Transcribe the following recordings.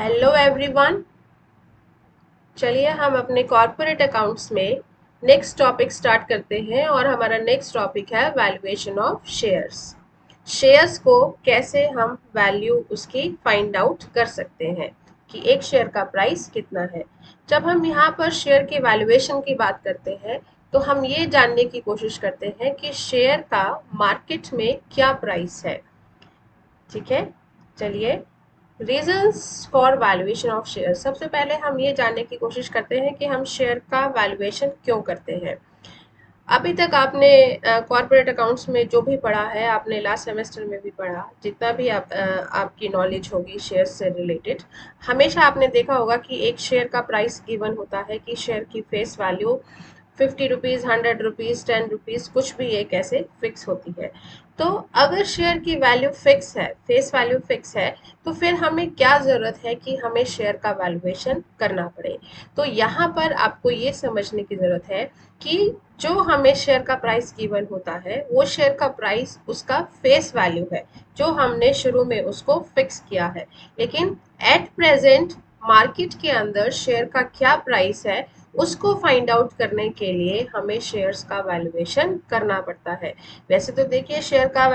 Hello everyone. चलिए हम अपने कॉर्पोरेट अकाउंट्स में नेक्स्ट टॉपिक स्टार्ट करते हैं और हमारा नेक्स्ट टॉपिक है वैल्यूएशन ऑफ शेयर्स। शेयर्स को कैसे हम वैल्यू उसकी फाइंड आउट कर सकते हैं कि एक शेयर का प्राइस कितना है। जब हम यहाँ पर शेयर के वैल्यूएशन की बात करते हैं तो हम ये जानने की कोशिश करते हैं कि शेयर का मार्केट में क्या प्राइस है। ठीक है, चलिए reasons for valuation of share. सबसे पहले हम ये जानने की कोशिश करते हैं कि हम शेयर का वैल्यूएशन क्यों करते हैं। अभी तक आपने कॉर्पोरेट अकाउंट्स में जो भी पढ़ा है, आपने लास्ट सेमेस्टर में भी पढ़ा, जितना भी आपकी नॉलेज होगी शेयर से रिलेटेड, हमेशा आपने देखा होगा कि एक शेयर का प्राइस गिवन होता है कि शेयर की face value 50 rupees, 100 rupees, 10 rupees, कुछ भी एक ऐसे फिक्स होती है। तो अगर शेयर की वैल्यू फिक्स है, फेस वैल्यू फिक्स है, तो फिर हमें क्या ज़रूरत है कि हमें शेयर का वैल्यूएशन करना पड़े। तो यहाँ पर आपको ये समझने की ज़रूरत है कि जो हमें शेयर का प्राइस गिवन होता है वो शेयर का प्राइस उसका फेस वैल्यू है जो हमने शुरू में उसको फिक्स किया है। लेकिन एट प्रेजेंट मार्केट के अंदर शेयर का क्या प्राइस है उसको फाइंड आउट करने के लिए हमें शेयर्स का वैल्यूएशन करना पड़ता है। वैसे तो देखिए शेयर का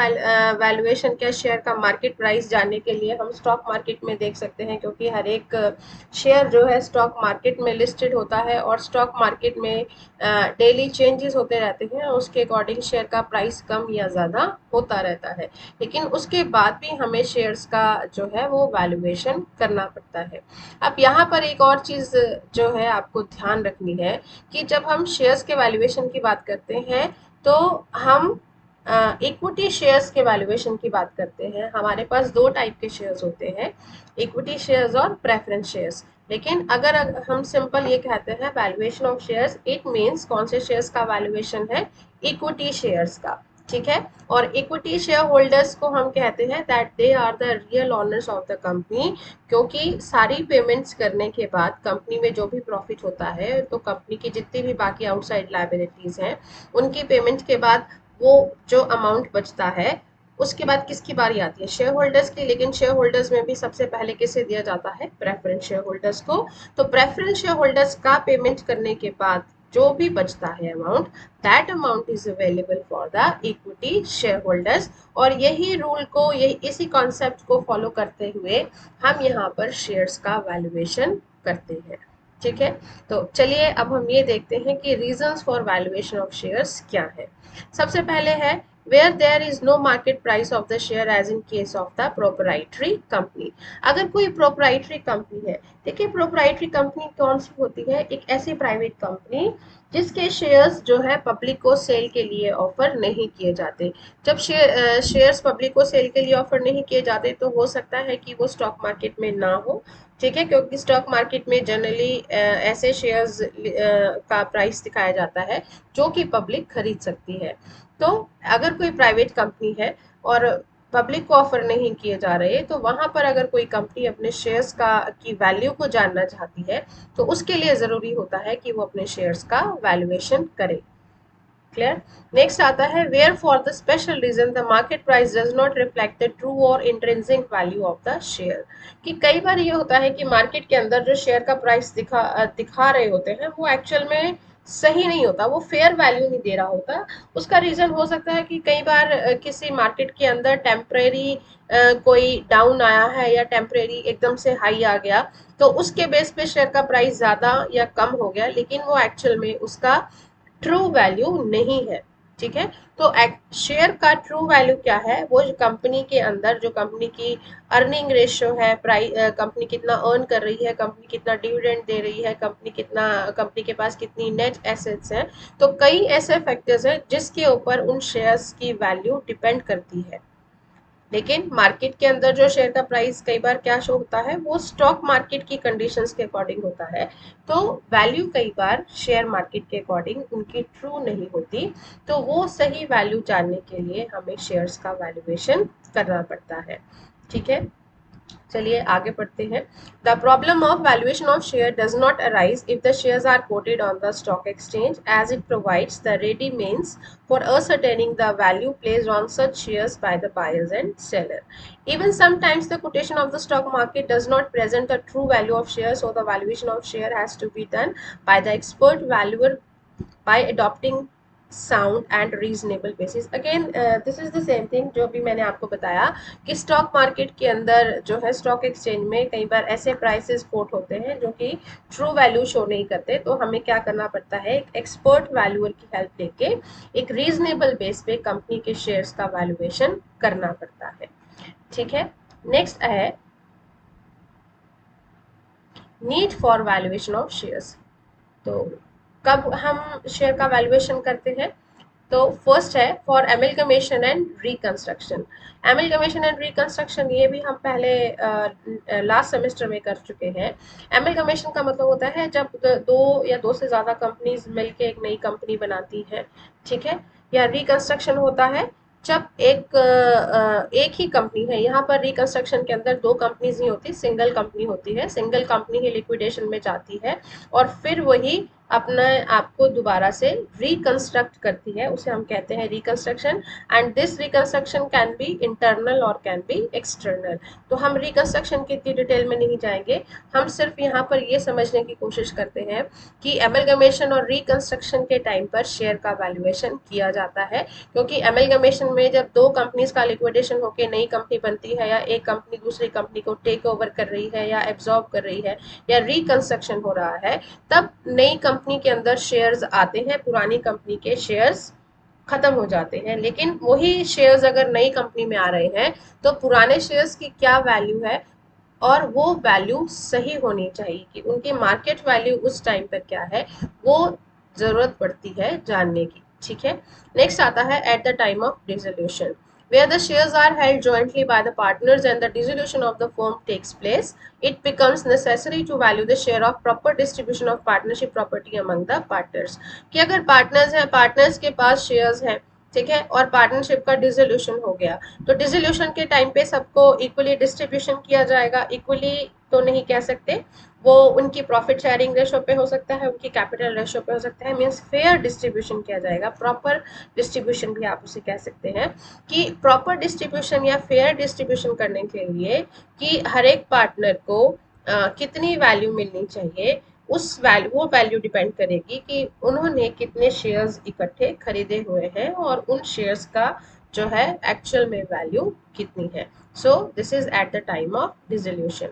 वैल्यूएशन क्या, शेयर का मार्केट प्राइस जानने के लिए हम स्टॉक मार्केट में देख सकते हैं, क्योंकि हर एक शेयर जो है स्टॉक मार्केट में लिस्टेड होता है और स्टॉक मार्केट में डेली चेंजेस होते रहते हैं, उसके अकॉर्डिंग शेयर का प्राइस कम या ज़्यादा होता रहता है। लेकिन उसके बाद भी हमें शेयर्स का जो है वो वैल्यूएशन करना पड़ता है। अब यहाँ पर एक और चीज़ जो है आपको ध्यान रखनी है कि जब हम शेयर्स के वैल्यूएशन की बात करते हैं तो हम इक्विटी शेयर्स के वैल्यूएशन की बात करते हैं। हमारे पास दो टाइप के शेयर्स होते हैं, इक्विटी शेयर्स और प्रेफरेंस शेयर्स। लेकिन अगर हम सिंपल ये कहते हैं valuation of shares, it means कौन से शेयर्स का वैल्यूएशन है, इक्विटी शेयर्स का। ठीक है, और इक्विटी शेयर होल्डर्स को हम कहते हैं that they are the real owners of the company, क्योंकि सारी पेमेंट्स करने के बाद कंपनी में जो भी प्रॉफिट होता है तो कंपनी की जितनी भी बाकी आउटसाइड लायबिलिटीज हैं उनकी पेमेंट के बाद वो जो अमाउंट बचता है उसके बाद किसकी बारी आती है, शेयर होल्डर्स की। लेकिन शेयर होल्डर्स में भी सबसे पहले किसे दिया जाता है, प्रेफरेंस शेयर होल्डर्स को। तो प्रेफरेंस शेयर होल्डर्स का पेमेंट करने के बाद जो भी बचता है amount, that amount is available for the equity share holders. और यही रूल को, यही इसी कॉन्सेप्ट को फॉलो करते हुए हम यहाँ पर शेयर्स का वैल्यूएशन करते हैं। ठीक है, तो चलिए अब हम ये देखते हैं कि reasons for valuation of shares क्या है। सबसे पहले है where there is no market price of the share as in case of the proprietary company। अगर कोई proprietary company है, देखिए proprietary company कौन सी होती है, एक ऐसी प्राइवेट कंपनी जिसके शेयर्स जो है पब्लिक को सेल के लिए ऑफर नहीं किए जाते। जब शेयर्स पब्लिक को सेल के लिए ऑफर नहीं किए जाते तो हो सकता है कि वो स्टॉक मार्केट में ना हो। ठीक है, क्योंकि स्टॉक मार्केट में जनरली ऐसे शेयर्स का प्राइस दिखाया जाता है जो कि पब्लिक खरीद सकती है। तो अगर कोई प्राइवेट कंपनी है और पब्लिक को ऑफर नहीं किए जा रहे, तो वहां पर अगर कोई कंपनी अपने शेयर्स का की वैल्यू को जानना चाहती है तो उसके लिए जरूरी होता है कि वो अपने शेयर्स का वैल्यूएशन करे। क्लियर। नेक्स्ट आता है where for the special reason the market price does not reflect the true or intrinsic value of the share. कि कई बार ये होता है कि मार्केट के अंदर जो शेयर का प्राइस दिखा रहे होते हैं वो एक्चुअल में सही नहीं होता, वो फेयर वैल्यू नहीं दे रहा होता। उसका रीजन हो सकता है कि कई बार किसी मार्केट के अंदर टेम्परेरी कोई डाउन आया है या टेम्परेरी एकदम से हाई आ गया, तो उसके बेस पे शेयर का प्राइस ज्यादा या कम हो गया, लेकिन वो एक्चुअल में उसका ट्रू वैल्यू नहीं है। ठीक है, तो शेयर का ट्रू वैल्यू क्या है, वो कंपनी के अंदर जो कंपनी की अर्निंग रेशियो है, प्राइस कंपनी कितना अर्न कर रही है, कंपनी कितना डिविडेंड दे रही है, कंपनी के पास कितनी नेट एसेट्स हैं। तो कई ऐसे फैक्टर्स हैं जिसके ऊपर उन शेयर्स की वैल्यू डिपेंड करती है। लेकिन मार्केट के अंदर जो शेयर का प्राइस कई बार क्या शो होता है, वो स्टॉक मार्केट की कंडीशंस के अकॉर्डिंग होता है। तो वैल्यू कई बार शेयर मार्केट के अकॉर्डिंग उनकी ट्रू नहीं होती। तो वो सही वैल्यू जानने के लिए हमें शेयर्स का वैल्यूएशन करना पड़ता है। ठीक है, चलिए आगे पढ़ते हैं। The problem of valuation of share does not arise if the shares are quoted on the stock exchange as it provides the ready means for ascertaining the value placed on such shares by the buyers and seller. Even sometimes the quotation of the stock market does not present the true value of shares, so the valuation of share has to be done by the expert valuer by adopting sound and reasonable basis. Again this is the same thing जो भी मैंने आपको बताया कि stock market के अंदर जो है स्टॉक एक्सचेंज में कई बार ऐसे प्राइसेस कोट होते हैं जो कि ट्रू वैल्यू शो नहीं करते, तो हमें क्या करना पड़ता है, एक एक्सपर्ट वैल्यूअर की हेल्प लेके एक रीजनेबल बेस पे कंपनी के शेयर्स का वैल्यूएशन करना पड़ता है। ठीक है, नेक्स्ट है need for valuation of shares. तो कब हम शेयर का वैल्यूएशन करते हैं, तो फर्स्ट है for amalgamation and reconstruction. Amalgamation and reconstruction ये भी हम पहले लास्ट सेमेस्टर में कर चुके हैं। एमलगमेशन का मतलब होता है जब दो या दो से ज़्यादा कंपनीज मिलके एक नई कंपनी बनाती हैं, ठीक है। या रिकंस्ट्रक्शन होता है जब एक ही कंपनी है, यहाँ पर रिकंस्ट्रक्शन के अंदर दो कंपनीज नहीं होती, सिंगल कंपनी होती है, सिंगल कंपनी ही लिक्विडेशन में जाती है और फिर वही अपने आप को दोबारा से रिकंस्ट्रक्ट करती है, उसे हम कहते हैं reconstruction. And this reconstruction can be internal और कैन बी एक्सटर्नल। तो हम रिकंस्ट्रक्शन की इतनी डिटेल में नहीं जाएंगे, हम सिर्फ यहाँ पर ये समझने की कोशिश करते हैं कि एमलगमेशन और रिकंस्ट्रक्शन के टाइम पर शेयर का वैल्यूएशन किया जाता है, क्योंकि एमलगमेशन में जब दो कंपनीज का लिक्विडेशन होकर नई कंपनी बनती है या एक कंपनी दूसरी कंपनी को टेक ओवर कर रही है या एब्जॉर्ब कर रही है या रिकंस्ट्रक्शन हो रहा है, तब नई कंपनी के अंदर शेयर्स आते हैं, पुरानी कंपनी के शेयर्स खत्म हो जाते हैं। लेकिन वही शेयर्स अगर नई कंपनी में आ रहे हैं तो पुराने शेयर्स की क्या वैल्यू है और वो वैल्यू सही होनी चाहिए कि उनकी मार्केट वैल्यू उस टाइम पर क्या है, वो जरूरत पड़ती है जानने की। ठीक है, नेक्स्ट आता है eight the time of dissolution, where the shares are held jointly by the partners and the dissolution of the firm takes place, it becomes necessary to value the share of proper distribution of partnership property among the partners। कि अगर partners हैं, partners के पास shares हैं, ठीक है, और partnership का dissolution हो गया, तो डिसोल्यूशन के टाइम पे सबको इक्वली डिस्ट्रीब्यूशन किया जाएगा। इक्वली तो नहीं कह सकते, वो उनकी प्रॉफिट शेयरिंग रेशो पे हो सकता है, उनकी कैपिटल रेशो पे हो सकता है, मीन्स फेयर डिस्ट्रीब्यूशन किया जाएगा, प्रॉपर डिस्ट्रीब्यूशन भी आप उसे कह सकते हैं। कि प्रॉपर डिस्ट्रीब्यूशन या फेयर डिस्ट्रीब्यूशन करने के लिए कि हर एक पार्टनर को कितनी वैल्यू मिलनी चाहिए, वो वैल्यू डिपेंड करेगी कि उन्होंने कितने शेयर्स इकट्ठे खरीदे हुए हैं और उन शेयर्स का जो है एक्चुअल में वैल्यू कितनी है। So this is at the time of dissolution.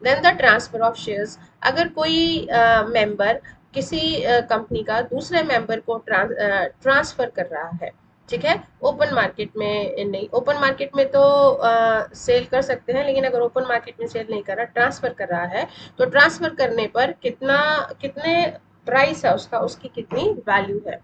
Then the transfer of shares, अगर कोई मेंबर किसी कंपनी का दूसरे मेंबर को ट्रांसफर कर रहा है, ठीक है, ओपन मार्केट में नहीं, ओपन मार्केट में तो सेल कर सकते हैं, लेकिन अगर ओपन मार्केट में सेल नहीं कर रहा, ट्रांसफर कर रहा है, तो ट्रांसफर करने पर कितने प्राइस है उसका, उसकी कितनी वैल्यू है।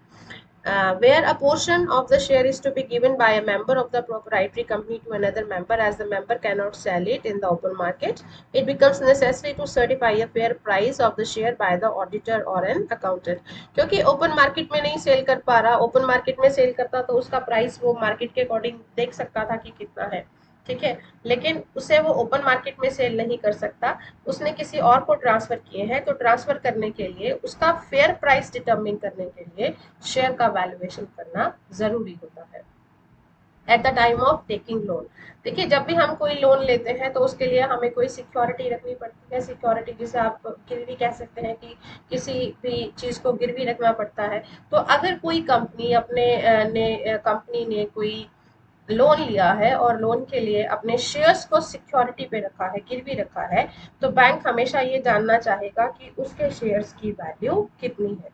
Where a portion of the share is to be given by a member of the proprietary company to another member, as the member cannot sell it in the open market, it becomes necessary to certify a fair price of the share by the auditor or an accountant। क्योंकि open market में नहीं cell कर पा रहा, open market में cell करता तो उसका प्राइस वो मार्केट के अकॉर्डिंग देख सकता था कि कितना है, ठीक है, लेकिन उसे वो ओपन मार्केट में सेल नहीं कर सकता, उसने किसी और को ट्रांसफर किए हैं, तो ट्रांसफर करने के लिए उसका फेयर प्राइस डिटरमिन करने के लिए शेयर का वैल्यूएशन करना जरूरी होता है। Eight the time of taking loan, देखिए जब भी हम कोई लोन लेते हैं तो उसके लिए हमें कोई सिक्योरिटी रखनी पड़ती है। सिक्योरिटी जिसे आप गिरवी कह सकते हैं कि किसी भी चीज को गिरवी रखना पड़ता है। तो अगर कोई कंपनी कंपनी ने कोई लोन लिया है और लोन के लिए अपने शेयर्स को सिक्योरिटी पे रखा है, गिरवी रखा है, तो बैंक हमेशा ये जानना चाहेगा कि उसके शेयर्स की वैल्यू कितनी है,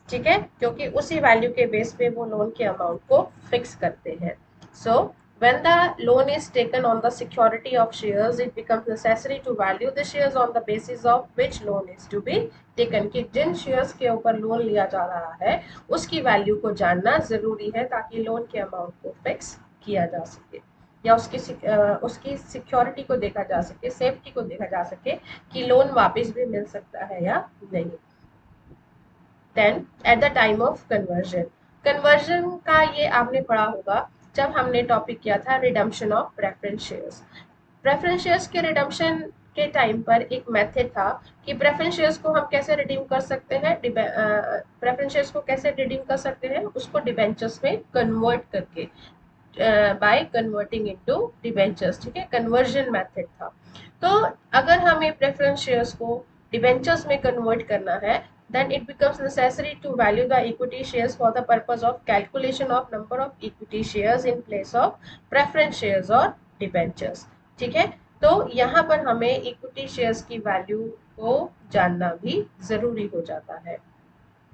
ठीक है, क्योंकि उसी वैल्यू के बेस पे वो लोन के अमाउंट को फिक्स करते हैं। सो when the loan is taken on the security of shares, it becomes necessary to value the shares on the basis of which loan is to be taken। कि जिन shares के ऊपर loan लिया जा रहा है उसकी वैल्यू को जानना जरूरी है, ताकि लोन के अमाउंट को फिक्स किया जा सके या उसकी सिक्योरिटी को देखा जा सके, सेफ्टी को देखा जा सके कि लोन वापस भी मिल सकता है या नहीं। Then at the time of conversion, conversion का ये आपने पढ़ा होगा जब हमने टॉपिक किया था redemption of preference shares. Preference shares के रिडम्पशन के टाइम पर एक मेथड था कि प्रेफरेंस शेयर्स को हम कैसे रिडीम कर सकते हैं, प्रेफरेंस शेयर्स को कैसे रिडीम कर सकते हैं, उसको डिबेंचर्स में कन्वर्ट करके, बाय कन्वर्टिंग इनटू डिबेंचर्स, ठीक है, कन्वर्जन मेथड था। तो अगर हमें प्रेफरेंस शेयर्स को डिबेंचर्स में कन्वर्ट करना है, then it becomes necessary to value the equity shares for the purpose of calculation of number of equity shares in place of preference shares or debentures, ठीक है। तो यहाँ पर हमें इक्विटी शेयर्स की वैल्यू को जानना भी जरूरी हो जाता है।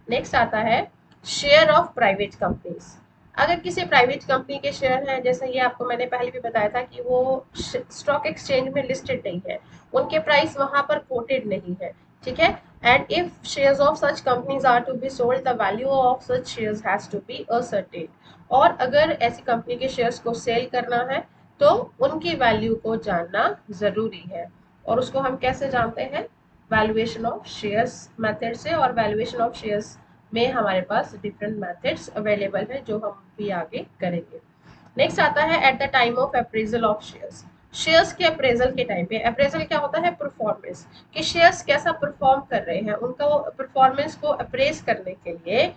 नेक्स्ट आता है शेयर ऑफ प्राइवेट कंपनीज। अगर किसी प्राइवेट कंपनी के शेयर हैं, जैसे ये आपको मैंने पहले भी बताया था कि वो स्टॉक एक्सचेंज में लिस्टेड नहीं है, उनके प्राइस वहां पर कोटेड नहीं है, ठीक है। And if shares of such companies are to be sold, the value of such shares has to be ascertain. और अगर ऐसी कंपनी के शेयर्स को सेल करना है तो उनकी वैल्यू को जानना जरूरी है। और उसको हम कैसे जानते हैं? वैल्यूएशन ऑफ शेयर्स मेथड से। और वैल्यूएशन ऑफ शेयर्स में हमारे पास डिफरेंट मेथड्स अवेलेबल है जो हम भी आगे करेंगे। नेक्स्ट आता है eight the time of appraisal of shares. Shares के अप्रेजल के टाइम पे, अप्रेजल क्या होता है? परफॉर्मेंस, कि शेयर्स कैसा परफॉर्म कर रहे हैं, उनका परफॉर्मेंस को अप्रेज करने के लिए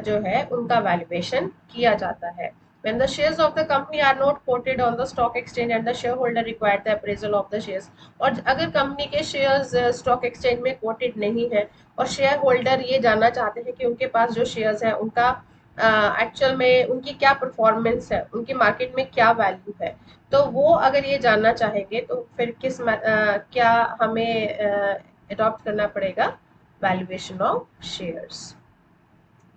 जो है उनका वैल्यूएशन किया जाता है। When the shares of the company are not quoted on the stock exchange and the shareholder required the appraisal of the shares, और अगर कंपनी के शेयर्स स्टॉक एक्सचेंज में कोटेड नहीं है और शेयर होल्डर ये जानना चाहते हैं कि उनके पास जो शेयर्स है उनका एक्चुअल में उनकी क्या परफॉर्मेंस है, उनकी मार्केट में क्या वैल्यू है, तो वो अगर ये जानना चाहेंगे तो फिर क्या हमें अडॉप्ट करना पड़ेगा? Valuation of shares.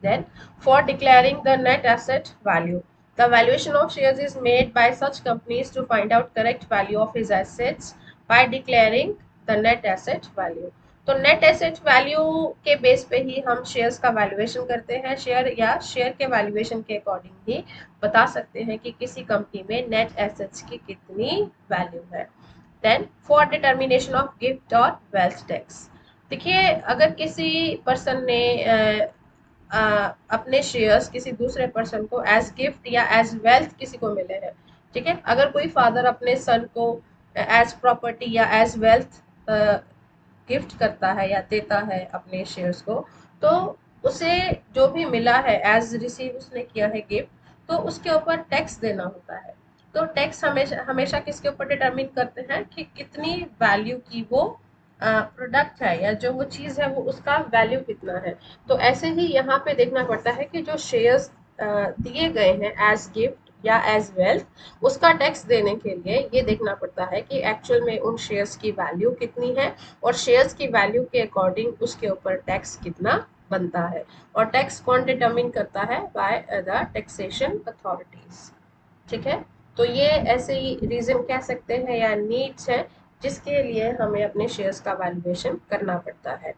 Then, for declaring the net asset value, the valuation of shares is made by such companies to find out correct value of his assets by declaring the net asset value. तो net asset value के base पे ही हम shares का valuation करते हैं। Share या share के valuation के अकॉर्डिंग ही बता सकते हैं कि किसी कंपनी में नेट एसेट्स की कितनी वैल्यू है। Then for determination of gift और वेल्थ टैक्स। देखिए, अगर किसी पर्सन ने अपने शेयर्स किसी दूसरे पर्सन को एज गिफ्ट या एज वेल्थ किसी को मिले हैं, ठीक है, अगर कोई फादर अपने सन को एज प्रॉपर्टी या एज वेल्थ गिफ्ट करता है या देता है अपने शेयर्स को, तो उसे जो भी मिला है एज रिसीव उसने किया है गिफ्ट, तो उसके ऊपर टैक्स देना होता है। तो टैक्स हमेशा हमेशा किसके ऊपर डिटरमिन करते हैं कि कितनी वैल्यू की वो प्रोडक्ट है या जो वो चीज़ है वो उसका वैल्यू कितना है। तो ऐसे ही यहाँ पे देखना पड़ता है कि जो शेयर्स दिए गए हैं एज गिफ्ट या एज वेल्थ, उसका टैक्स देने के लिए ये देखना पड़ता है कि एक्चुअल में उन शेयर्स की वैल्यू कितनी है और शेयर्स की वैल्यू के अकॉर्डिंग उसके ऊपर टैक्स कितना बनता है। और टैक्स कौन डिटरमिन करता है? बाय द टैक्सेशन अथॉरिटीज, ठीक है। तो ये ऐसे ही रीजन कह सकते हैं या नीड्स है जिसके लिए हमें अपने शेयर्स का वैल्यूएशन करना पड़ता है।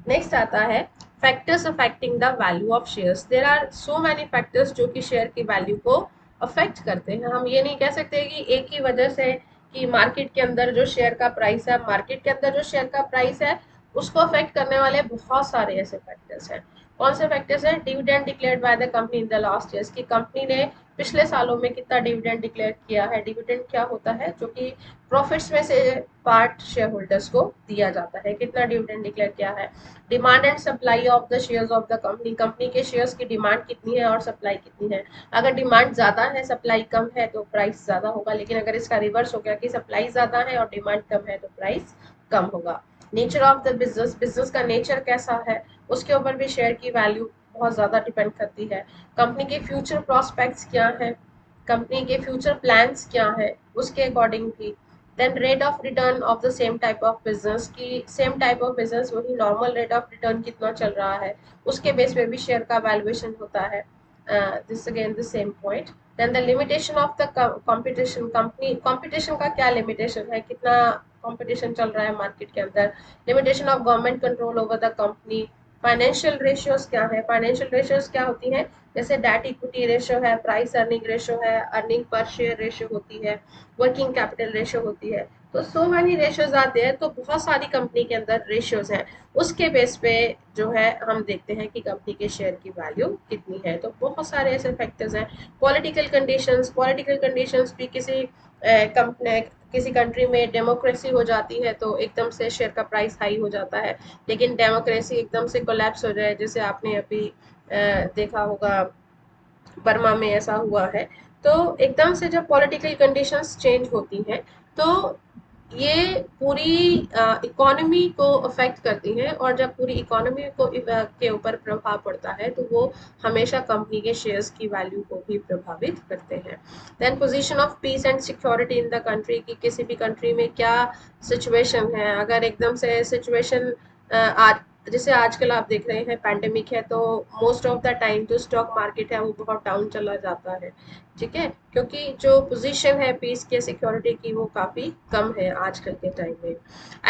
नेक्स्ट आता है factors affecting the value of shares. There are so many factors जो कि शेयर की वैल्यू को अफेक्ट करते हैं। हम ये नहीं कह सकते कि एक ही वजह से कि मार्केट के अंदर जो शेयर का प्राइस है, मार्केट के अंदर जो शेयर का प्राइस है उसको अफेक्ट करने वाले बहुत सारे ऐसे फैक्टर्स हैं। कौन से फैक्टर्स हैं? Dividend declared by the company in the last years, की कंपनी ने पिछले सालों में कितना डिविडेंड डिक्लेयर किया है। डिविडेंड क्या होता है? जो कि प्रॉफिट्स में से पार्ट शेयर होल्डर्स को दिया जाता है, कितना डिविडेंड डिक्लेयर किया है। Demand and supply of the shares of the company, company के शेयर्स की डिमांड कितनी है और सप्लाई कितनी है। अगर डिमांड ज़्यादा है, सप्लाई कम है तो प्राइस ज़्यादा होगा, लेकिन अगर इसका रिवर्स हो गया कि सप्लाई ज़्यादा है और डिमांड कम है तो प्राइस कम होगा। Nature of the business, business का नेचर कैसा है उसके ऊपर भी शेयर की वैल्यू बहुत ज़्यादा डिपेंड करती है। कंपनी के फ्यूचर प्रॉस्पेक्ट्स क्या है, कंपनी के फ्यूचर प्लान्स क्या है, उसके अकॉर्डिंग भी। Then rate of return of the same type of business, की सेम टाइप ऑफ बिजनेस वही नॉर्मल रेट ऑफ रिटर्न कितना चल रहा है, उसके बेस पे भी शेयर का वैल्यूएशन होता है। This again the same point. Then the limitation of the competition, company competition का क्या लिमिटेशन है, कितना कंपटीशन चल रहा है मार्केट के अंदर। Limitation of government control over the company. Financial ratios क्या है? फाइनेंशियल रेशियोज क्या होती हैं? जैसे डेट इक्विटी रेशियो है, प्राइस अर्निंग रेशियो है, अर्निंग पर शेयर रेशियो होती है, वर्किंग कैपिटल रेशियो होती है। तो सो मैनी रेशियोज आते हैं, तो बहुत सारी कंपनी के अंदर रेशियोज हैं, उसके बेस पे जो है हम देखते हैं कि कंपनी के शेयर की वैल्यू कितनी है। तो बहुत सारे ऐसे फैक्टर्स हैं। पॉलिटिकल कंडीशंस भी कंपनी किसी कंट्री में डेमोक्रेसी हो जाती है तो एकदम से शेयर का प्राइस हाई हो जाता है, लेकिन डेमोक्रेसी एकदम से कोलैप्स हो जाए, जैसे आपने अभी देखा होगा बर्मा में ऐसा हुआ है। तो एकदम से जब पॉलिटिकल कंडीशंस चेंज होती हैं तो ये पूरी इकोनॉमी को अफेक्ट करती हैं, और जब पूरी इकोनॉमी को के ऊपर प्रभाव पड़ता है तो वो हमेशा कंपनी के शेयर्स की वैल्यू को भी प्रभावित करते हैं। Then position of peace and security in the country, की किसी भी कंट्री में क्या सिचुएशन है। अगर एकदम से सिचुएशन आज जैसे आजकल आप देख रहे हैं पैंडेमिक है, तो मोस्ट ऑफ द टाइम जो स्टॉक मार्केट है वो बहुत डाउन चला जाता है, ठीक है, क्योंकि जो पोजीशन है पीस के सिक्योरिटी की वो काफ़ी कम है आजकल के टाइम में।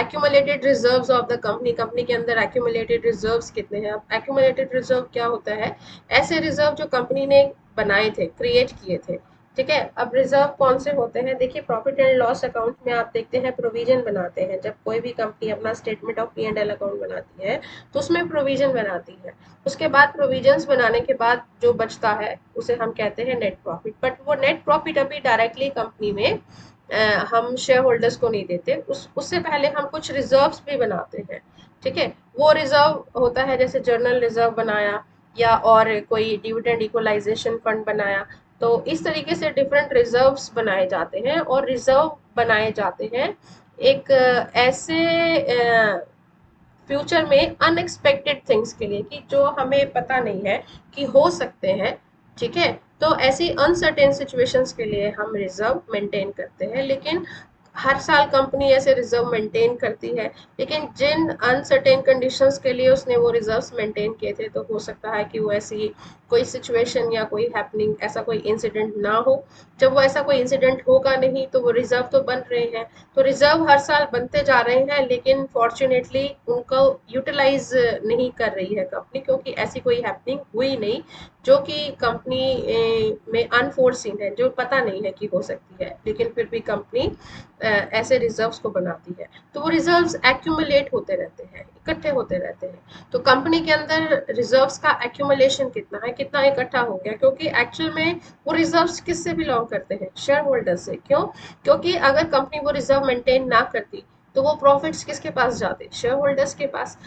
Accumulated reserves of the company, company के अंदर एक्यूमुलेटेड रिजर्व्स कितने हैं। अब एक्यूमुलेटेड रिजर्व क्या होता है, ऐसे रिजर्व जो कंपनी ने बनाए थे, क्रिएट किए थे, ठीक है। अब रिजर्व कौन से होते हैं, देखिए प्रॉफिट एंड लॉस अकाउंट में आप देखते हैं प्रोविजन बनाते हैं, जब कोई भी कंपनी अपना स्टेटमेंट ऑफ P&L अकाउंट बनाती है तो उसमें प्रोविजन बनाती है। उसके बाद प्रोविजंस बनाने के बाद जो बचता है उसे हम कहते हैं नेट प्रॉफिट। बट वो नेट प्रॉफिट अभी डायरेक्टली कंपनी में हम शेयर होल्डर्स को नहीं देते, उससे पहले हम कुछ रिजर्व्स भी बनाते हैं, ठीक है। वो रिजर्व होता है जैसे जर्नल रिजर्व बनाया, या और कोई डिविडेंड इक्वलाइजेशन फंड बनाया। तो इस तरीके से डिफरेंट रिजर्व्स बनाए जाते हैं, और रिजर्व बनाए जाते हैं एक ऐसे फ्यूचर में अनएक्सपेक्टेड थिंग्स के लिए, कि जो हमें पता नहीं है कि हो सकते हैं, ठीक है। तो ऐसी अनसर्टेन सिचुएशंस के लिए हम रिजर्व मेंटेन करते हैं, लेकिन हर साल कंपनी ऐसे रिजर्व मेंटेन करती है, लेकिन जिन अनसर्टेन कंडीशंस के लिए उसने वो रिजर्व्स मेंटेन किए थे, तो हो सकता है कि वो ऐसी कोई सिचुएशन या कोई हैपनिंग, ऐसा कोई इंसिडेंट ना हो। जब वो ऐसा कोई इंसिडेंट होगा नहीं तो वो रिजर्व तो बन रहे हैं। तो रिजर्व हर साल बनते जा रहे हैं, लेकिन फॉर्चुनेटली उनको यूटिलाइज नहीं कर रही है कंपनी, क्योंकि ऐसी कोई हैपनिंग हुई नहीं जो कि कंपनी में अनफोर्सिन है, जो पता नहीं है कि हो सकती है, लेकिन फिर भी कंपनी ऐसे रिजर्व्स को बनाती है। तो वो रिजर्व्स एक्यूमुलेट होते रहते हैं, इकट्ठे होते रहते हैं। तो कंपनी के अंदर रिजर्व्स का एक्यूमुलेशन कितना है, कितना इकट्ठा हो गया, क्योंकि एक्चुअल में वो रिजर्व्स किससे बिलोंग करते हैं, शेयर होल्डर से। क्यों, क्योंकि अगर कंपनी वो रिजर्व मेंटेन ना करती तो वो प्रॉफिट्स किसके पास जाते, शेयर होल्डर्स के पास,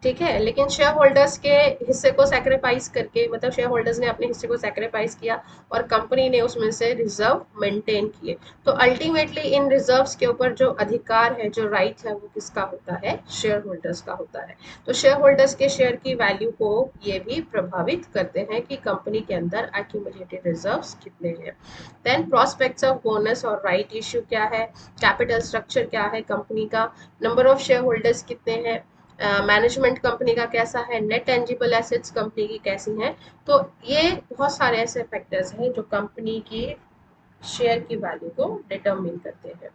ठीक है। लेकिन शेयर होल्डर्स के हिस्से को सैक्रिफाइस करके, मतलब शेयर होल्डर्स ने अपने हिस्से को सैक्रिफाइस किया और कंपनी ने उसमें से रिजर्व मेंटेन किए। तो अल्टीमेटली इन रिजर्व्स के ऊपर जो अधिकार है, जो राइट है, वो किसका होता है, शेयर होल्डर्स का होता है। तो शेयर होल्डर्स के शेयर की वैल्यू को ये भी प्रभावित करते हैं कि कंपनी के अंदर एक्यूमुलेटेड रिजर्व्स कितने हैं। देन प्रोस्पेक्ट्स ऑफ बोनस और राइट इश्यू क्या है, कैपिटल स्ट्रक्चर क्या है कंपनी का, नंबर ऑफ शेयर होल्डर्स कितने हैं, मैनेजमेंट कंपनी का कैसा है, नेट टेंजिबल एसेट्स कंपनी की कैसी हैं। तो ये बहुत सारे ऐसे फैक्टर्स हैं जो कंपनी की शेयर की वैल्यू को डिटरमिन करते हैं।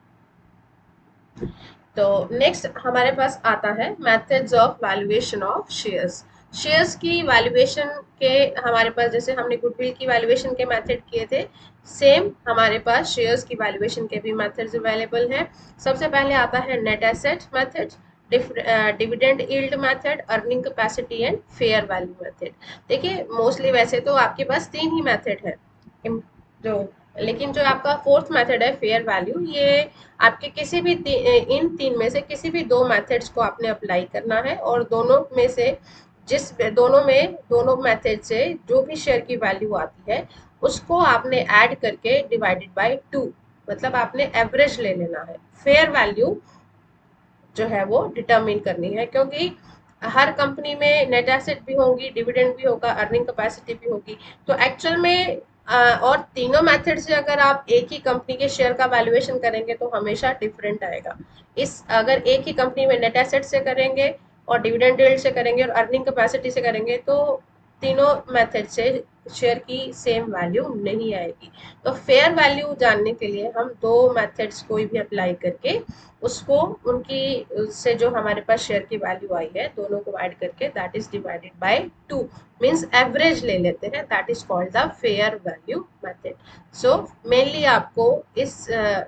तो नेक्स्ट हमारे पास आता है methods of valuation of shares. Shares की वैल्यूएशन के हमारे पास, जैसे हमने गुडविल की वैल्यूएशन के मेथड किए थे, सेम हमारे पास शेयर्स की वैल्यूएशन के भी मेथड्स अवेलेबल हैं। सबसे पहले आता है net asset method, dividend yield method, earning capacity and fair value method. देखिए मोस्टली वैसे तो आपके पास तीन ही मेथड है जो, लेकिन जो आपका फोर्थ मेथड है फेयर वैल्यू, ये आपके किसी भी इन तीन में से किसी भी दो मेथड्स को आपने अप्लाई करना है, और दोनों में से दोनों मेथड से जो भी शेयर की वैल्यू आती है उसको आपने ऐड करके डिवाइडेड बाय 2, मतलब आपने एवरेज ले लेना है। फेयर वैल्यू जो है वो डिटरमिन करनी है, क्योंकि हर कंपनी में नेट एसेट भी होंगी, डिविडेंड भी होगा, अर्निंग कैपेसिटी भी होगी। तो एक्चुअल में और तीनों मेथड से अगर आप एक ही कंपनी के शेयर का वैल्यूएशन करेंगे तो हमेशा डिफरेंट आएगा। इस अगर एक ही कंपनी में नेट एसेट से करेंगे और डिविडेंड यील्ड से करेंगे और अर्निंग कैपेसिटी से करेंगे तो तीनों मेथड से शेयर की सेम वैल्यू नहीं आएगी। तो फेयर वैल्यू जानने के लिए हम दो मेथड्स कोई भी अप्लाई करके उसको उनकी से जो हमारे पास शेयर की वैल्यू आई है दोनों को ऐड करके that is divided by 2 means average ले लेते हैं, that is called the fair value method. So mainly आपको इस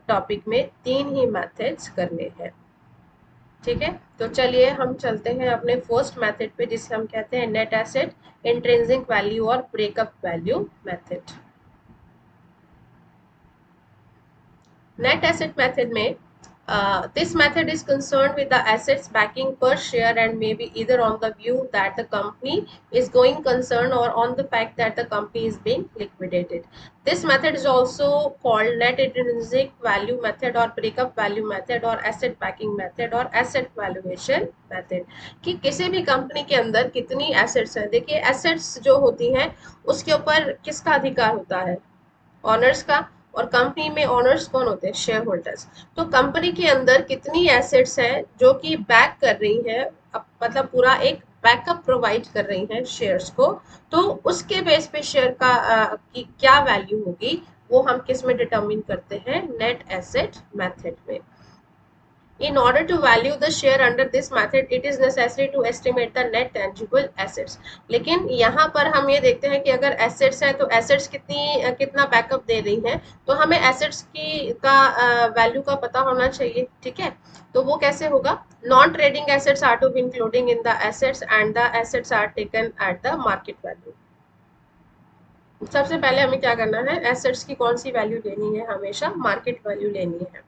टॉपिक में 3 ही मेथड्स करने हैं। ठीक है, तो चलिए हम चलते हैं अपने फर्स्ट मेथड पे जिसे हम कहते हैं नेट एसेट इंट्रिंसिक वैल्यू और breakup value method. Net asset method में this method is concerned with the assets backing per share and may be either on the view that the company is going concern or on the fact that the company is being liquidated. This method is also called net intrinsic value method or breakup value method or asset backing method or asset valuation method। कि किसी भी company के अंदर कितनी assets हैं। देखिए assets जो होती हैं उसके ऊपर किसका अधिकार होता है, ऑनर्स का। और कंपनी में ऑनर्स कौन होते हैं, शेयर होल्डर्स। तो कंपनी के अंदर कितनी एसेट्स हैं जो कि बैक कर रही हैं, मतलब पूरा एक बैकअप प्रोवाइड कर रही हैं शेयर्स को, तो उसके बेस पे शेयर का की क्या वैल्यू होगी वो हम किस में डिटरमिन करते हैं, नेट एसेट मेथड में। In order to value the share under this method, it is necessary to estimate the net tangible assets। लेकिन यहाँ पर हम ये देखते हैं कि अगर assets है तो assets कितना बैकअप दे रही हैं, तो हमें assets की का वैल्यू का पता होना चाहिए। ठीक है, तो वो कैसे होगा, non trading assets are to be including in the assets and the assets are taken at the market value। सबसे पहले हमें क्या करना है, एसेट्स की कौन सी वैल्यू लेनी है, हमेशा मार्केट वैल्यू लेनी है।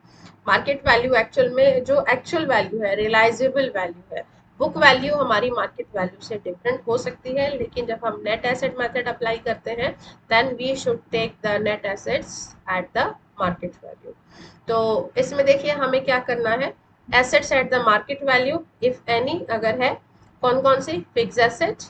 मार्केट वैल्यू एक्चुअल में जो एक्चुअल वैल्यू है, रियलाइजेबल वैल्यू है। बुक वैल्यू हमारी मार्केट वैल्यू से डिफरेंट हो सकती है, लेकिन जब हम नेट एसेट मेथड अप्लाई करते हैं then we should take the net assets at the market value. तो इसमें देखिए हमें क्या करना है, assets at the market value if any अगर है, कौन कौन सी, फिक्स एसेट,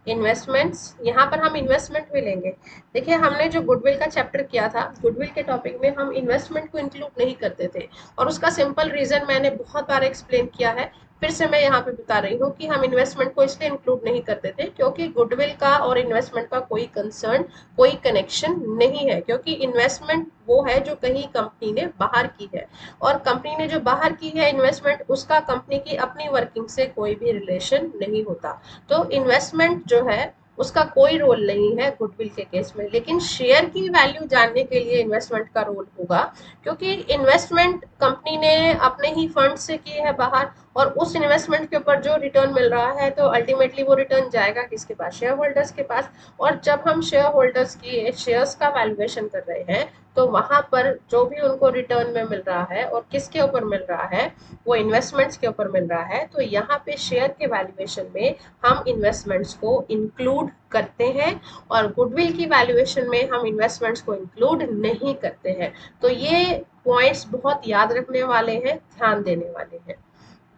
इन्वेस्टमेंट्स, यहाँ पर हम इन्वेस्टमेंट भी लेंगे। देखिए हमने जो गुडविल का चैप्टर किया था, गुडविल के टॉपिक में हम इन्वेस्टमेंट को इंक्लूड नहीं करते थे, और उसका सिंपल रीजन मैंने बहुत बार एक्सप्लेन किया है, फिर से मैं यहाँ पे बता रही हूँ कि हम इन्वेस्टमेंट को इसलिए इंक्लूड नहीं करते थे क्योंकि गुडविल का और इन्वेस्टमेंट का कोई कंसर्न, कोई कनेक्शन नहीं है, क्योंकि इन्वेस्टमेंट वो है जो कहीं कंपनी ने बाहर की है, और कंपनी ने जो बाहर की है इन्वेस्टमेंट, उसका कंपनी की अपनी वर्किंग से कोई भी रिलेशन नहीं होता। तो इन्वेस्टमेंट जो है उसका कोई रोल नहीं है गुडविल के केस में, लेकिन शेयर की वैल्यू जानने के लिए इन्वेस्टमेंट का रोल होगा, क्योंकि इन्वेस्टमेंट कंपनी ने अपने ही फंड से की है बाहर, और उस इन्वेस्टमेंट के ऊपर जो रिटर्न मिल रहा है तो अल्टीमेटली वो रिटर्न जाएगा किसके पास, शेयर होल्डर्स के पास। और जब हम शेयर होल्डर्स की शेयर्स का वैल्यूएशन कर रहे हैं तो वहां पर जो भी उनको रिटर्न में मिल रहा है और किसके ऊपर मिल रहा है, वो इन्वेस्टमेंट्स के ऊपर मिल रहा है। तो यहाँ पे शेयर के वैल्यूएशन में हम इन्वेस्टमेंट्स को इंक्लूड करते हैं, और गुडविल की वैल्यूएशन में हम इन्वेस्टमेंट्स को इंक्लूड नहीं करते हैं। तो ये पॉइंट्स बहुत याद रखने वाले हैं, ध्यान देने वाले हैं।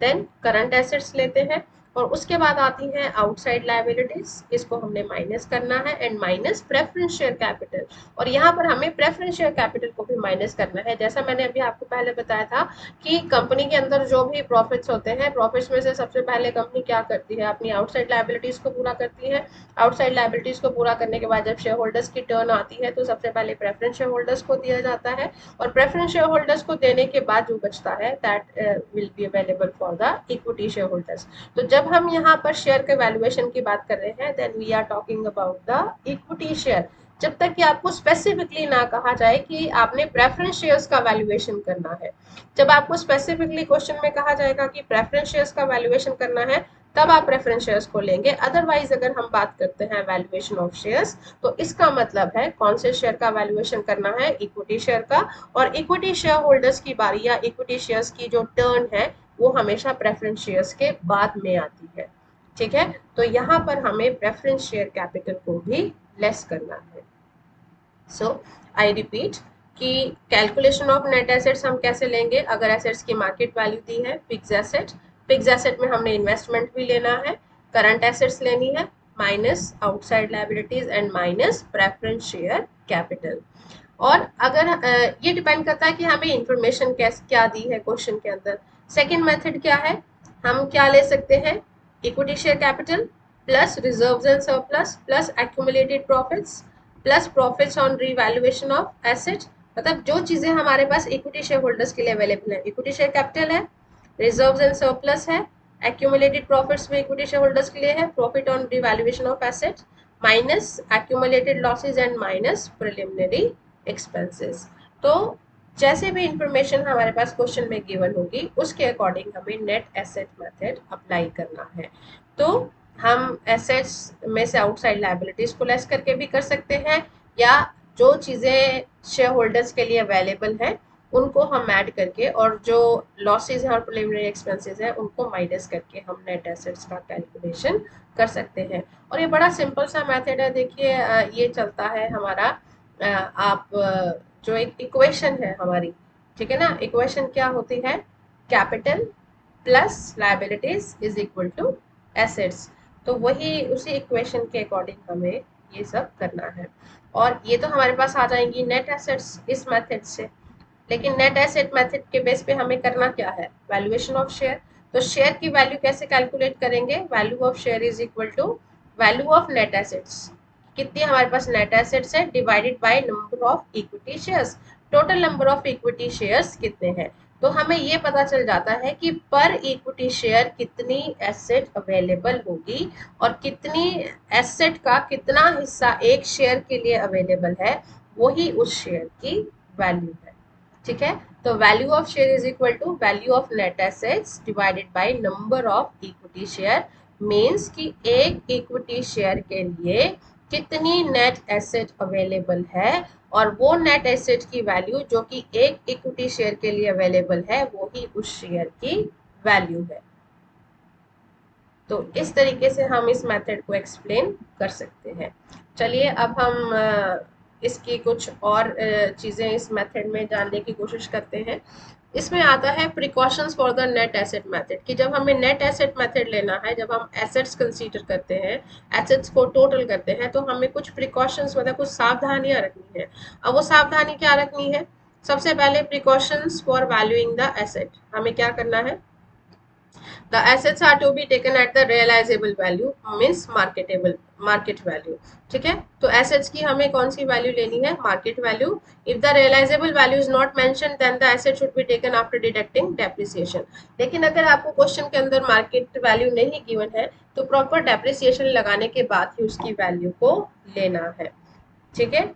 देन करंट एसेट्स लेते हैं, और उसके बाद आती है आउटसाइड लायबिलिटीज, इसको हमने माइनस करना है, and minus preference share capital. और यहाँ पर हमें प्रेफरेंस शेयर कैपिटल को भी माइनस करना है। जैसा मैंने अभी आपको पहले बताया था कि कंपनी के अंदर जो भी प्रॉफिट्स होते हैं, प्रॉफिट्स में से सबसे पहले कंपनी क्या करती है, अपनी आउटसाइड लायबिलिटीज को पूरा करती है। आउटसाइड लायबिलिटीज को पूरा करने के बाद जब शेयर होल्डर्स की टर्न आती है तो सबसे पहले प्रेफरेंस शेयर होल्डर्स को दिया जाता है, और प्रेफरेंस शेयर होल्डर्स को देने के बाद जो बचता है that will be available for the equity share holders. तो जब हम यहाँ पर शेयर के वैल्यूएशन की बात कर रहे हैं then we are talking about the equity share, जब तक कि आपको स्पेसिफिकली ना कहा जाए कि आपने प्रेफरेंस शेयर्स का वैल्यूएशन करना है। जब आपको स्पेसिफिकली क्वेश्चन में कहा जाएगा कि प्रेफरेंस शेयर्स का वैल्यूएशन करना है तब आप प्रेफरेंस शेयर्स को लेंगे। अदरवाइज अगर हम बात करते हैं वैल्यूएशन ऑफ शेयर्स, तो इसका मतलब है कौन से शेयर का वैल्यूएशन करना है, इक्विटी शेयर का। और इक्विटी शेयर होल्डर्स की बारी या इक्विटी शेयर्स की जो टर्न है वो हमेशा प्रेफरेंस शेयर्स के बाद में आती है। ठीक है, तो यहाँ पर हमें प्रेफरेंस शेयर कैपिटल को भी लेस करना है। सो आई रिपीट कि कैलकुलेशन ऑफ नेट एसेट्स हम कैसे लेंगे, अगर एसेट्स की मार्केट वैल्यू दी है, फिक्स एसेट में हमने इन्वेस्टमेंट भी लेना है, करंट एसेट्स लेनी है, minus outside liabilities and minus preference share capital. और अगर ये डिपेंड करता है कि हमें इंफॉर्मेशन क्या दी है क्वेश्चन के अंदर। सेकंड मेथड क्या है, हम क्या ले सकते हैं, equity share capital plus reserves and surplus plus accumulated profits plus profits on revaluation of asset. मतलब जो चीजें हमारे पास इक्विटी शेयर होल्डर्स के लिए अवेलेबल है, इक्विटी शेयर कैपिटल है, रिजर्व्स एंड सरप्लस है, एक्यूमुलेटेड प्रॉफिट्स भी इक्विटी शेयर होल्डर्स के लिए है, profit on revaluation of asset minus accumulated losses and minus preliminary expenses. तो जैसे भी इंफॉर्मेशन हमारे पास क्वेश्चन में गिवन होगी उसके अकॉर्डिंग हमें नेट एसेट मेथड अप्लाई करना है। तो हम एसेट्स में से आउटसाइड लायबिलिटीज को लेस करके भी कर सकते हैं, या जो चीज़ें शेयर होल्डर्स के लिए अवेलेबल हैं उनको हम ऐड करके, और जो लॉसेज हैं और प्रिलिमिनरी एक्सपेंसेस हैं उनको माइनस करके हम नेट एसेट्स का कैलकुलेशन कर सकते हैं। और ये बड़ा सिंपल सा मेथड है। देखिए ये चलता है हमारा, आप जो एक इक्वेशन है हमारी, ठीक है ना, इक्वेशन क्या होती है, capital plus liabilities is equal to assets. तो वही उसी इक्वेशन के अकॉर्डिंग हमें ये सब करना है। और ये तो हमारे पास आ जाएंगी नेट एसेट्स इस मेथड से। लेकिन नेट एसेट मेथड के बेस पे हमें करना क्या है, वैल्यूएशन ऑफ शेयर। तो शेयर की वैल्यू कैसे कैलकुलेट करेंगे, value of share is equal to value of net assets. कितनी हमारे पास नेट एसेट्स है divided by number of equity shares. Total number of equity shares कितने हैं, तो हमें ये पता चल जाता है कि पर इक्विटी शेयर कितनी एसेट अवेलेबल होगी और कितनी एसेट का कितना हिस्सा एक शेयर के लिए अवेलेबल है, वही उस शेयर की वैल्यू है। ठीक है, तो value of share is equal to value of net assets divided by number of equity share. Means कि एक इक्विटी शेयर के लिए कितनी नेट एसेट अवेलेबल है, और वो नेट एसेट की वैल्यू जो कि एक इक्विटी शेयर के लिए अवेलेबल है वो ही उस शेयर की वैल्यू है। तो इस तरीके से हम इस मेथड को एक्सप्लेन कर सकते हैं। चलिए अब हम इसकी कुछ और चीज़ें इस मेथड में जानने की कोशिश करते हैं। इसमें आता है precautions for the net asset method, कि जब हमें नेट एसेट मेथड लेना है, जब हम एसेट्स कंसीडर करते हैं, एसेट्स को टोटल करते हैं, तो हमें कुछ प्रिकॉशंस मतलब कुछ सावधानियां रखनी है। अब वो सावधानी क्या रखनी है, सबसे पहले precautions for valuing the asset. हमें क्या करना है, the assets are to be taken at the realizable value means market value। ठीक है, तो assets की हमें कौन सी वैल्यू लेनी है, market value। if the realizable value is not mentioned then the asset should be taken after deducting depreciation। लेकिन अगर आपको क्वेश्चन के अंदर मार्केट वैल्यू नहीं गिवन है तो प्रॉपर डेप्रिसिएशन लगाने के बाद ही उसकी वैल्यू को लेना है। ठीक है,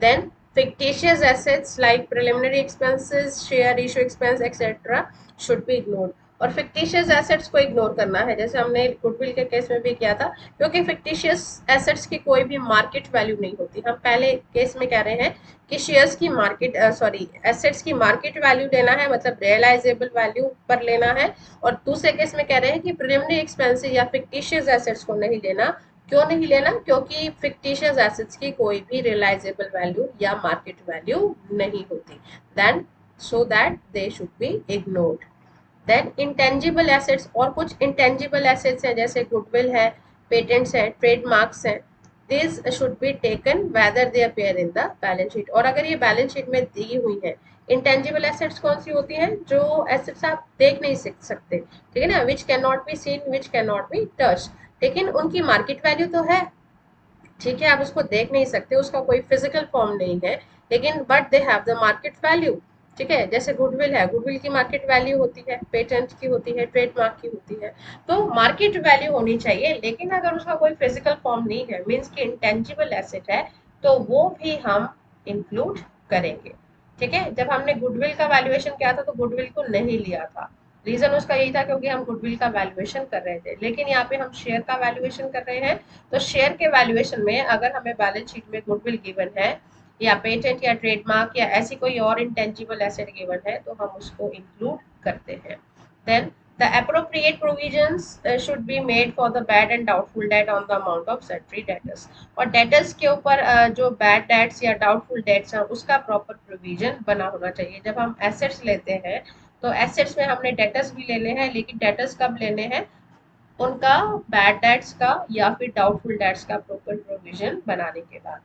then fictitious assets like preliminary expenses, share issue expense etc should be ignored। और fictitious assets को इग्नोर करना है, जैसे हमने गुडविल के केस में भी किया था, क्योंकि fictitious assets की कोई भी मार्केट वैल्यू नहीं होती। हम पहले केस में कह रहे हैं कि शेयर्स की मार्केट एसेट्स की मार्केट वैल्यू लेना है, मतलब रियलाइजेबल वैल्यू पर लेना है। और दूसरे केस में कह रहे हैं कि प्रिलिमिनरी एक्सपेंसेस या fictitious assets को नहीं लेना। क्यों नहीं लेना, क्योंकि फिक्टिशियस एसेट्स की कोई भी रियलाइजेबल वैल्यू या मार्केट वैल्यू नहीं होती, then so that they should be ignored. Then intangible assets, और कुछ इंटेंजिबल एसेट्स हैं जैसे गुडविल है, पेटेंट्स है, ट्रेडमार्क्स हैं, this should be taken whether they appear in the balance sheet. और अगर ये बैलेंस शीट में दी हुई है, इंटेंजिबल एसेट्स कौन सी होती हैं, जो एसेट्स आप देख नहीं सकते, ठीक है ना, which can not be seen, which can not be touch, लेकिन उनकी मार्केट वैल्यू तो है। ठीक है, आप उसको देख नहीं सकते, उसका कोई फिजिकल फॉर्म नहीं है, लेकिन but they have the market value. ठीक है, जैसे गुडविल है, गुडविल की मार्केट वैल्यू होती है, पेटेंट की होती है, ट्रेडमार्क की होती है। तो मार्केट वैल्यू होनी चाहिए, लेकिन अगर उसका कोई फिजिकल फॉर्म नहीं है, मीन्स की इंटेंजिबल एसेट है, तो वो भी हम इंक्लूड करेंगे। ठीक है, जब हमने गुडविल का वैल्यूएशन किया था तो गुडविल को नहीं लिया था, रीजन उसका यही था क्योंकि हम गुडविल का वैल्यूएशन कर रहे थे। लेकिन यहाँ पे हम शेयर का वैल्यूएशन कर रहे हैं, तो शेयर के वैल्यूएशन में अगर हमें बैलेंस शीट में गुडविल गिवन है, या पेटेंट या ट्रेडमार्क या ऐसी कोई और इंटेंजिबल एसेट गिवन है, तो हम उसको इंक्लूड करते हैं। Then the appropriate provisions should be made for the bad and doubtful debt on the amount of sundry debtors। और debtors के ऊपर जो bad debts या doubtful debts हैं उसका proper provision बना होना चाहिए। जब हम assets लेते हैं तो assets में हमने debtors भी लेने हैं, लेकिन debtors कब लेने हैं, उनका बैड डेट्स का या फिर डाउटफुल डेट्स का प्रॉपर प्रोविजन बनाने के बाद।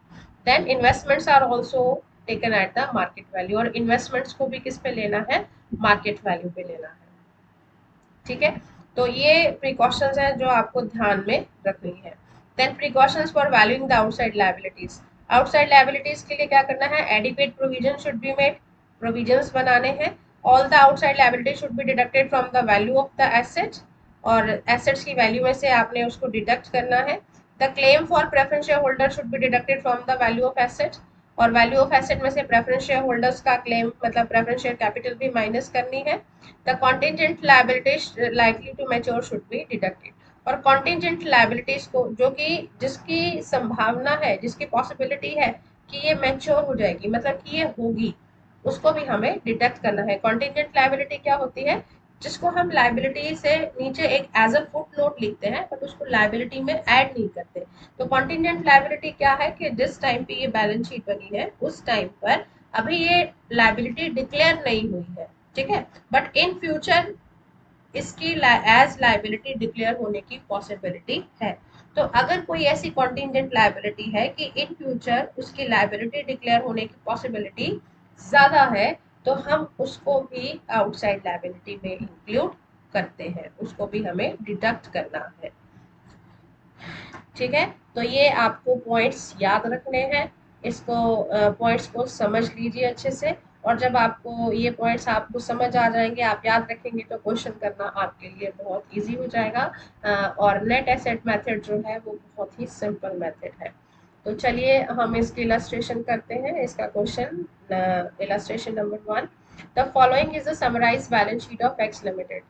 Then investments are also taken at the market value, और इन्वेस्टमेंट्स को भी किस पे लेना है, मार्केट वैल्यू पे लेना है। ठीक है, तो ये प्रिकॉशंस हैं जो आपको ध्यान में रखनी है। Then precautions for valuing the outside liabilities. Outside liabilities के लिए क्या करना है, adequate provision should be made, provisions बनाने हैं। All the outside liabilities should be deducted from the value of the asset, और एसेट्स की वैल्यू में से आपने उसको डिडक्ट करना है। The claim for preference share holder should be deducted from the value of asset, और वैल्यू ऑफ एसेट में से प्रेफरेंस शेयर होल्डर्स का क्लेम मतलब प्रेफरेंस शेयर कैपिटल भी माइनस करनी है। The contingent liabilities likely to mature should be deducted, और contingent liabilities को जो कि जिसकी संभावना है, जिसकी पॉसिबिलिटी है कि ये मैच्योर हो जाएगी, मतलब कि ये होगी, उसको भी हमें डिडक्ट करना है। कॉन्टिजेंट लायबिलिटी क्या होती है, जिसको हम लायबिलिटी से नीचे एक एज अ फुट नोट लिखते हैं बट उसको लायबिलिटी में ऐड नहीं करते। तो कॉन्टिजेंट लायबिलिटी क्या है कि जिस टाइम पे ये बैलेंस शीट बनी है उस टाइम पर अभी ये लायबिलिटी डिक्लेयर नहीं हुई है, ठीक है, बट इन फ्यूचर इसकी एज लायबिलिटी डिक्लेयर होने की पॉसिबिलिटी है। तो अगर कोई ऐसी कॉन्टिजेंट लायबिलिटी है कि इन फ्यूचर उसकी लायबिलिटी डिक्लेयर होने की पॉसिबिलिटी ज्यादा है, तो हम उसको भी आउटसाइड लायबिलिटी में इंक्लूड करते हैं, उसको भी हमें डिडक्ट करना है, ठीक है। तो ये आपको पॉइंट्स याद रखने हैं, इसको पॉइंट्स को समझ लीजिए अच्छे से, और जब आपको ये पॉइंट्स आपको समझ आ जाएंगे, आप याद रखेंगे, तो क्वेश्चन करना आपके लिए बहुत इजी हो जाएगा। और नेट एसेट मेथड जो है वो बहुत ही सिंपल मेथड है। तो चलिए हम इसकी इलस्ट्रेशन करते हैं। इसका question illustration number 1, the following is the summarised balance sheet of X limited.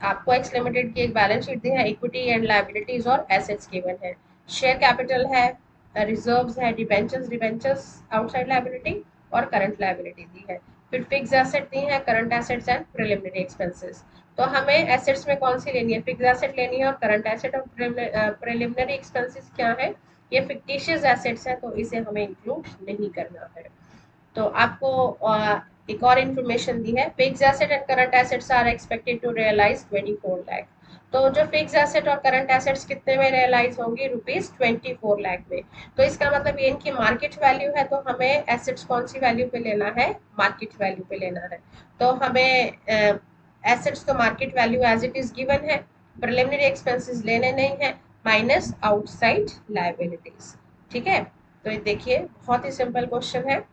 आपको एक्स लिमिटेड की एक बैलेंस शीट दी है, इक्विटी एंड लायबिलिटीज और एसेट्स गिवन है, शेयर कैपिटल है, रिजर्व्स है, डिबेंचर्स आउटसाइड लायबिलिटी और करंट लायबिलिटी दी है, फिर फिक्स एसेट दी है, current assets and preliminary expenses. तो हमें एसेट्स में कौन सी लेनी है, फिक्स एसेट लेनी है, और करंट एसेट और प्रिलिमिनरी एक्सपेंसेस क्या है, ये फिक्टिशियस एसेट्स है, तो इसे हमें इंक्लूड नहीं करना है। तो आपको एक और इन्फॉर्मेशन दी है, fix asset and current assets are expected to realise 24 lakh. तो जो फिक्स एसेट और करंट एसेट्स कितने में रियलाइज होंगी, रुपीज 24 लाख में। तो इसका मतलब ये इनकी मार्केट वैल्यू है, तो हमें एसेट्स कौन सी वैल्यू पे लेना है, मार्केट वैल्यू पे लेना है। तो हमें एसेट्स तो market value as it is given है, प्रिलिमिनरी एक्सपेंसेस लेने नहीं है, माइनस आउटसाइड लायबिलिटीज, ठीक है। तो ये देखिए बहुत ही सिंपल क्वेश्चन है।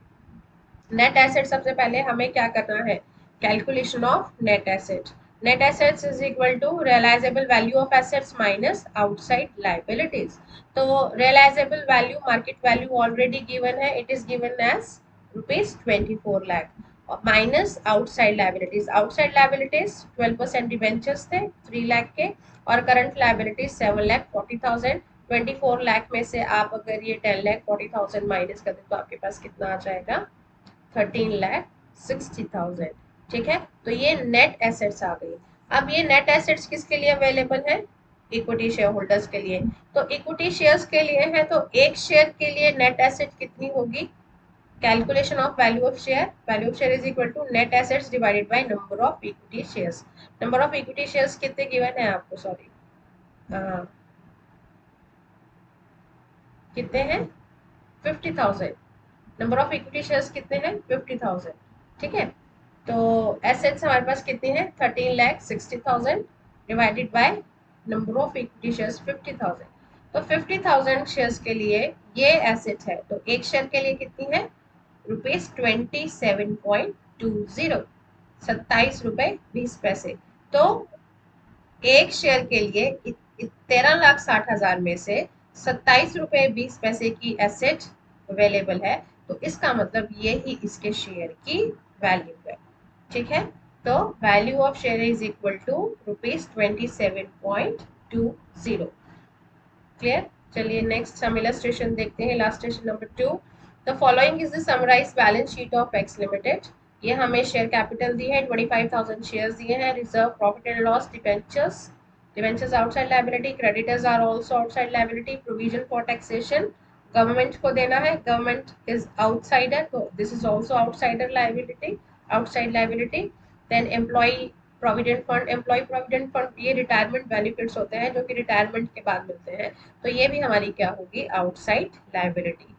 नेट एसेट सबसे पहले हमें क्या करना है, calculation of net asset. Net assets is equal to realisable value of assets minus outside liabilities. तो realisable value market value already given है, it is given as rupees 24 lakh, minus outside liabilities. Outside liabilities 12% debentures थे 3 लाख के, और current liabilities 7,40,000। 24 lakh में से आप अगर ये 10,40,000 माइनस कर दें तो आपके पास कितना आ जाएगा, 13,60,000, ठीक है। तो ये नेट एसेट्स आ गई। अब ये नेट एसेट्स किसके लिए अवेलेबल है, इक्विटी शेयर होल्डर्स के लिए। तो इक्विटी शेयर्स के लिए है, तो एक शेयर के लिए नेट एसेट कितनी होगी, calculation of value of share, value of share is equal to net assets divided by number of equity shares. Number of equity shares कितने गिवन है आपको, सॉरी कितने हैं, 50,000। नंबर ऑफ इक्विटी शेयर्स कितने हैं, 50,000, ठीक है। तो एसेट्स हमारे पास कितनी है, 13,60,000 divided by number of equity shares 50,000। तो 50,000 शेयर्स के लिए ये एसेट है, तो एक शेयर के लिए कितनी है, रुपीज 27.20, 27 रुपए 20 पैसे। तो एक शेयर के लिए 13,60,000 में से 27 रुपए 20 पैसे की एसेट अवेलेबल है, तो इसका मतलब ये ही इसके शेयर की वैल्यू है, ठीक है। तो value of share is equal to rupees 27.20, clear. चलिए नेक्स्ट हम इलस्ट्रेशन देखते हैं, illustration number 2, the following is the summarised balance sheet of X limited. ये हमें शेयर कैपिटल दी है, 25,000 शेयर्स दिए हैं, reserve, profit and loss, debentures, debentures outside liability, creditors are also outside liability, provision for taxation government को देना है, government is outsider, तो this is also outsider liability, outside liability. Then employ provident fund, employ provident fund ये retirement benefits होते हैं जो कि retirement के बाद मिलते हैं, तो ये भी हमारी क्या होगी, आउटसाइड लायबिलिटी,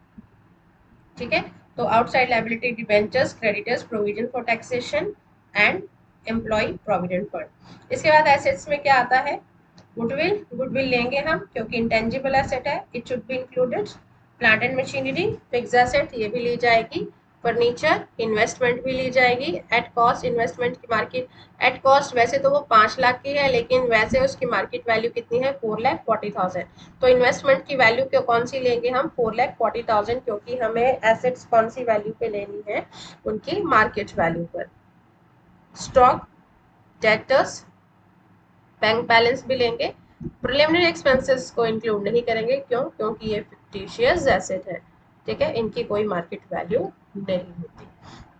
ठीक है। तो outside liability debentures, creditors, provision for taxation and employ provident fund. इसके बाद एसेट्स में क्या आता है, गुडविल, गुडविल लेंगे हम क्योंकि इंटेंजिबल एसेट है, it should be included. Plant and machinery, fix asset, ये भी ली जाएगी। फर्नीचर, इन्वेस्टमेंट भी ली जाएगी एट कॉस्ट। इन्वेस्टमेंट की मार्केट एट कॉस्ट वैसे तो वो 5 लाख की है, लेकिन वैसे उसकी मार्केट वैल्यू कितनी है, 4,40,000। तो इन्वेस्टमेंट की वैल्यू क्यों कौन सी लेंगे हम, 4,40,000, क्योंकि हमें एसेट्स कौन सी वैल्यू पे लेनी है, उनकी मार्केट वैल्यू पर। स्टॉक, डेटर्स, बैंक बैलेंस भी लेंगे। प्रिलिमिनरी एक्सपेंसेस को इंक्लूड नहीं करेंगे, क्यों, क्योंकि ये फिक्टिशियस एसेट है, ठीक है, इनकी कोई मार्केट वैल्यू नहीं होती।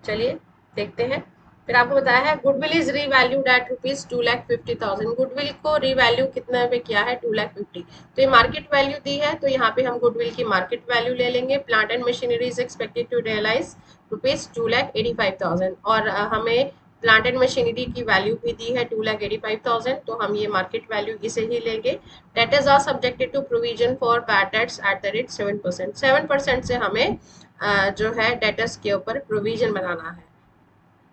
चलिए देखते हैं। फिर आपको बताया है goodwill is revalued at ₹2,50,000। Goodwill को रीवैल्यू कितने पे किया है, 2,50,000। तो ये मार्केट वैल्यू दी है, तो यहाँ पे हम गुडविल की मार्केट वैल्यू ले लेंगे। Plant and machinery is expected to realise ₹2,85,000, और हमें प्लांट एंड मशीनरी की वैल्यू भी दी है 2,85,000, तो हम ये मार्केट वैल्यू इसे ही लेंगे। Debtors are subjected to provision for bad debts at the rate 7%। 7% से हमें जो है डेटर्स के ऊपर प्रोविजन बनाना है।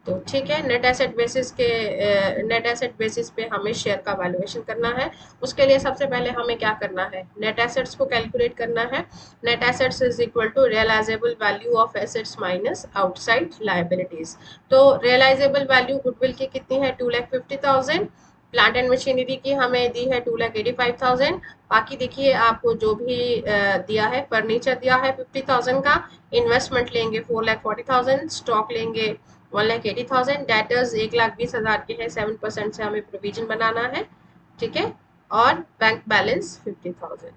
तो ठीक है, नेट एसेट बेसिस पे हमें शेयर का वैल्यूएशन करना है। उसके लिए सबसे पहले हमें क्या करना है, नेट एसेट्स को कैलकुलेट करना है। Net assets is equal to realisable value of assets minus outside liabilities. तो रियलाइजेबल वैल्यू गुडविल की कितनी है, 2,50,000। प्लांट एंड मशीनरी की हमें दी है 2,85,000। बाकी देखिए आपको जो भी दिया है, फर्नीचर दिया है 50,000 का, इन्वेस्टमेंट लेंगे 4,40,000, स्टॉक लेंगे 1,80,000, डेटर्स 1,20,000 के हैं, 7% से हमें प्रोविजन बनाना है, ठीक है, और बैंक बैलेंस 50,000।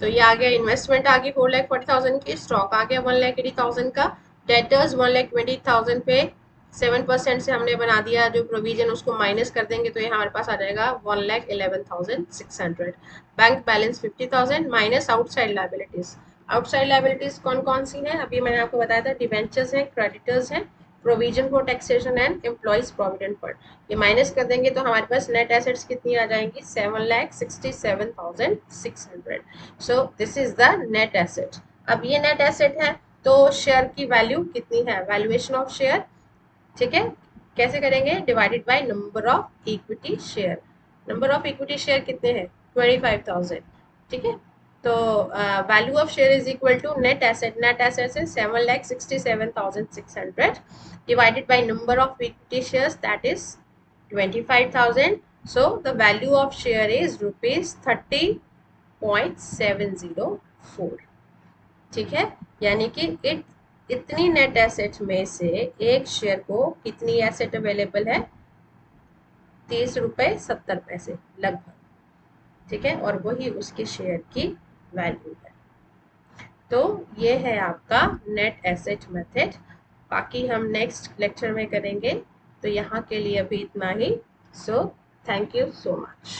तो ये आ गया, इन्वेस्टमेंट आ गई 4,40,000 की, स्टॉक आ गया 1,80,000 का, डेटर्स 1,20,000 पे 7% से हमने बना दिया जो प्रोविजन, उसको माइनस कर देंगे तो ये हमारे पास आ जाएगा 1,11,600। Bank balance 50,000 minus outside liabilities. Outside liabilities कौन कौन सी है, अभी मैंने आपको बताया था, डिवेंचर्स हैं, क्रेडिटर्स हैं, provision for taxation and employees provident fund. ये माइनस कर देंगे तो हमारे पास नेट एसेट्स कितनी आ जाएंगी, 7,67,600। सो this is the net asset. अब ये नेट एसेट है तो शेयर की वैल्यू कितनी है, वैल्यूएशन ऑफ शेयर, ठीक है, कैसे करेंगे, divided by number of equity share. Number of equity share कितने हैं, 25,000, ठीक है। तो value of share is equal to net asset, net asset है 7,67,600 divided by number of equity shares, that is 25,000। so the value of share is ₹30.704, ठीक है। यानी कि इतनी नेट एसेट में से एक शेयर को कितनी एसेट अवेलेबल है, ₹30.70 लगभग, ठीक है, और वही उसके शेयर की वैल्यू है। तो ये है आपका नेट एसेट मेथड। बाकी हम नेक्स्ट लेक्चर में करेंगे। तो यहाँ के लिए अभी इतना ही। So thank you so much.